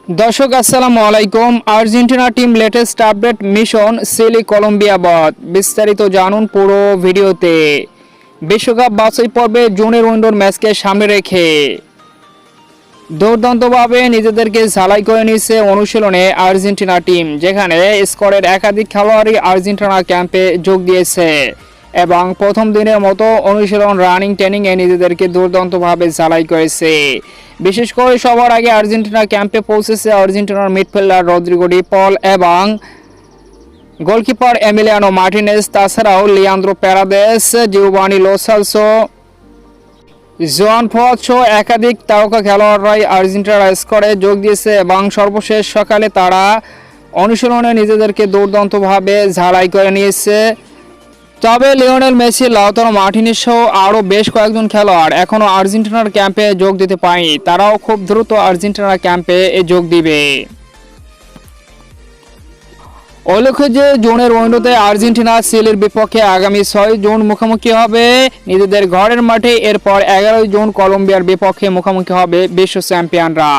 দর্শক আসসালামু আলাইকুম। Argentina team latest update mission Chile Colombia বাদ বিস্তারিত জানুন পুরো ভিডিওতে। বিশ্বকাপ বাছাই পর্বে জুনের উইন্ডোর ম্যাচকে সামনে রেখে দুর্দান্তভাবে নিজেদেরকে ঝালাই করে নিচ্ছে অনুশীলনে আর্জেন্টিনা টিম, যেখানে স্কোয়াডের একাধিক খেলোয়াড়ই আর্জেন্টিনা ক্যাম্পে যোগ দিয়েছে এবং প্রথম দিনের মতো অনুশীলন রানিং ট্রেনিংয়ে নিজেদেরকে দুর্দান্তভাবে ঝালাই করেছে। বিশেষ করে সবার আগে আর্জেন্টিনা ক্যাম্পে পৌঁছেছে আর্জেন্টিনার মিডফিল্ডার রদ্রিগো ডি পল এবং গোলকিপার এমিলিয়ানো মার্টিনেজ, তাছাড়াও Leandro Paredes, Giovani Lo Celso, Juan Foyth সহ একাধিক তারকা খেলোয়াড়রাই আর্জেন্টিনার স্কোয়াডে যোগ দিয়েছে এবং সর্বশেষ সকালে তারা অনুশীলনে নিজেদেরকে দুর্দান্তভাবে ঝালাই করে নিয়েছে। তবে লিওনেল মেসি, লাউতারো মার্টিনেজ সহ আরও বেশ কয়েকজন খেলোয়াড় এখনও আর্জেন্টিনার ক্যাম্পে যোগ দিতে পারেনি, তারাও খুব দ্রুত আর্জেন্টিনার ক্যাম্পে যোগ দিবে। উল্লেখ্য যে জুনের উইন্ডোতে আর্জেন্টিনা চিলির বিপক্ষে আগামী 6 জুন মুখোমুখি হবে নিজেদের ঘরের মাঠে, এরপর 11 জুন কলম্বিয়ার বিপক্ষে মুখোমুখি হবে বিশ্ব চ্যাম্পিয়নরা।